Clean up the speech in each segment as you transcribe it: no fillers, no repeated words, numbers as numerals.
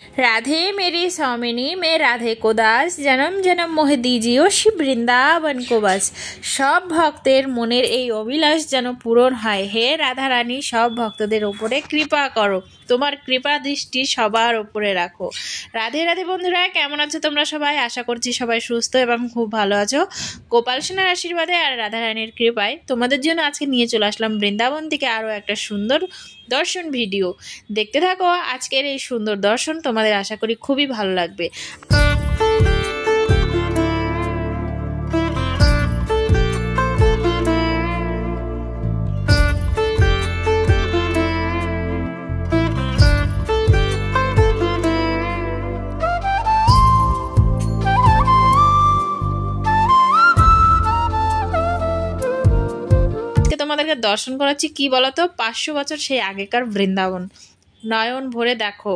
राधे मेरी स्वामिनी मैं राधे को दास जन्म जन्म मोहे दीजिए श्री বৃন্দাবন को বাস। সব ভক্তের মনের এই অভিলাষ যেন পূরণ হয়। হে রাধা রানী, সব ভক্তদের ওপরে কৃপা করো, তোমার কৃপা দৃষ্টি সবার ওপরে রাখো। রাধে রাধে বন্ধুরা, কেমন আছো তোমরা সবাই? আশা করছি সবাই সুস্থ এবং খুব ভালো আছো। গোপাল সোনার আশীর্বাদে আর রাধা রানীর কৃপায় তোমাদের জন্য আজকে নিয়ে চলে আসলাম বৃন্দাবন থেকে আরও একটা সুন্দর দর্শন ভিডিও। দেখতে থাকো আজকের এই সুন্দর দর্শন, তোমাদের আশা করি খুবই ভালো লাগবে। তোমাদেরকে দর্শন করাচ্ছি কি বলতো, 500 বছর সেই আগেকার বৃন্দাবন। নয়ন ভরে দেখো,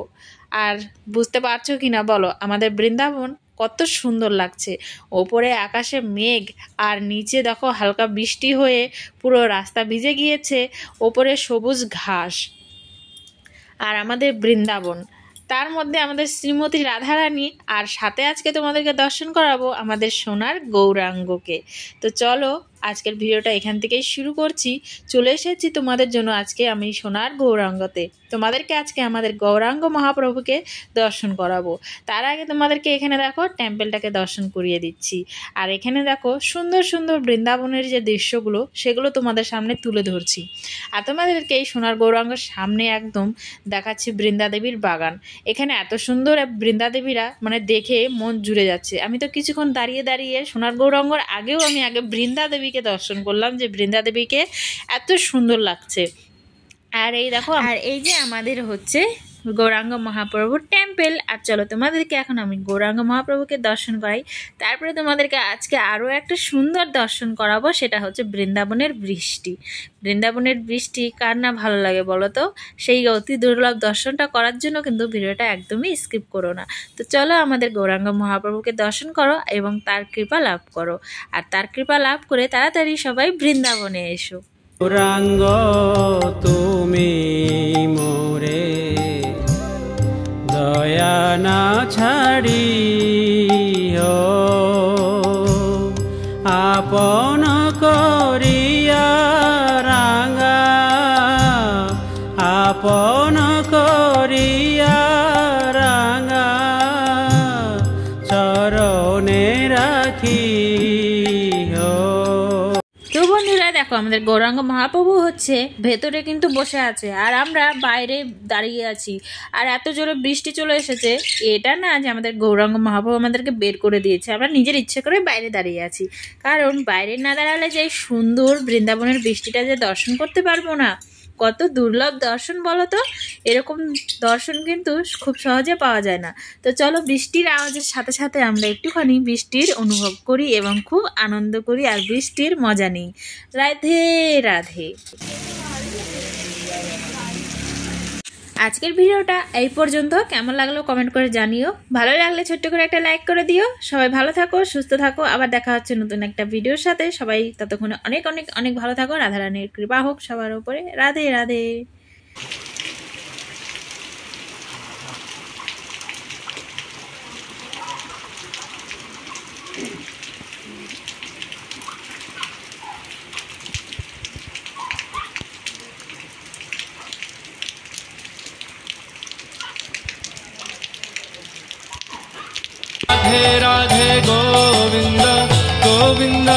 আর বুঝতে পারছো কি না বলো আমাদের বৃন্দাবন কত সুন্দর লাগছে। ওপরে আকাশে মেঘ আর নিচে দেখো হালকা বৃষ্টি হয়ে পুরো রাস্তা ভিজে গিয়েছে, ওপরে সবুজ ঘাস আর আমাদের বৃন্দাবন, তার মধ্যে আমাদের শ্রীমতী রাধারানী, আর সাথে আজকে তোমাদেরকে দর্শন করাবো আমাদের সোনার গৌরাঙ্গকে। তো চলো আজকের ভিডিওটা এখান থেকেই শুরু করছি। চলে এসেছি তোমাদের জন্য আজকে আমি সোনার গৌরাঙ্গতে। তোমাদেরকে আজকে আমাদের গৌরাঙ্গ মহাপ্রভুকে দর্শন করাবো। তার আগে তোমাদেরকে এখানে দেখো টেম্পলটাকে দর্শন করিয়ে দিচ্ছি। আর এখানে দেখো সুন্দর সুন্দর বৃন্দাবনের যে দৃশ্যগুলো সেগুলো তোমাদের সামনে তুলে ধরছি। আর তোমাদেরকে এই সোনার গৌরাঙ্গের সামনে একদম দেখাচ্ছি বৃন্দাদেবীর বাগান। এখানে এত সুন্দর বৃন্দাদেবীরা মানে দেখে মন জুড়ে যাচ্ছে। আমি তো কিছুক্ষণ দাঁড়িয়ে দাঁড়িয়ে সোনার গৌরাঙ্গর আগেও আমি আগে বৃন্দাদেবীকে দর্শন করলাম, যে বৃন্দাদেবীকে এত সুন্দর লাগছে। আর এই দেখো, আর এই যে আমাদের হচ্ছে গৌরাঙ্গ মহাপ্রভুর টেম্পল। আর চলো তোমাদেরকে এখন আমি গৌরাঙ্গ মহাপ্রভুকে দর্শন করাই। তারপরে তোমাদেরকে আজকে আরও একটা সুন্দর দর্শন করাবো, সেটা হচ্ছে বৃন্দাবনের বৃষ্টি। বৃন্দাবনের বৃষ্টি কার না ভালো লাগে বলো তো? সেই অতি দুর্লভ দর্শনটা করার জন্য কিন্তু ভিডিওটা একদমই স্কিপ করো না। তো চলো আমাদের গৌরাঙ্গ মহাপ্রভুকে দর্শন করো এবং তার কৃপা লাভ করো। আর তার কৃপা লাভ করে তাড়াতাড়ি সবাই বৃন্দাবনে এসো। গৌরাঙ্গ তুমি মোরে দয়া না ছাড়িও, আপন করিয়া রাঙা, আপন করিয়া রাঙা চরণে রাখিও। তো বন্ধুরা দেখো আমাদের গৌরাঙ্গ মহাপ্রভু হচ্ছে ভেতরে কিন্তু বসে আছে আর আমরা বাইরে দাঁড়িয়ে আছি। আর এত জোরে বৃষ্টি চলে এসেছে, এটা না যে আমাদের গৌরাঙ্গ মহাপ্রভু আমাদেরকে বের করে দিয়েছে, আমরা নিজের ইচ্ছে করে বাইরে দাঁড়িয়ে আছি। কারণ বাইরে না দাঁড়ালে যে সুন্দর বৃন্দাবনের বৃষ্টিটা যে দর্শন করতে পারবো না, কত দুর্লভ দর্শন বলো তো। এরকম দর্শন কিন্তু খুব সহজে পাওয়া যায় না। তো চলো বৃষ্টির আওয়াজের সাথে সাথে আমরা একটুখানি বৃষ্টির অনুভব করি এবং খুব আনন্দ করি আর বৃষ্টির মজা নিই। রাধে রাধে। আজকের ভিডিওটা এই পর্যন্ত। কেমন লাগলো কমেন্ট করে জানিও। ভালো লাগলে ছোট্ট করে একটা লাইক করে দিও। সবাই ভালো থাকো, সুস্থ থাকো। আবার দেখা হচ্ছে নতুন একটা ভিডিওর সাথে। সবাই ততক্ষণে অনেক অনেক অনেক ভালো থাকো। রাধারানীর কৃপা হোক সবার উপরে। রাধে রাধে। राधे राधे गोविंद गोविंद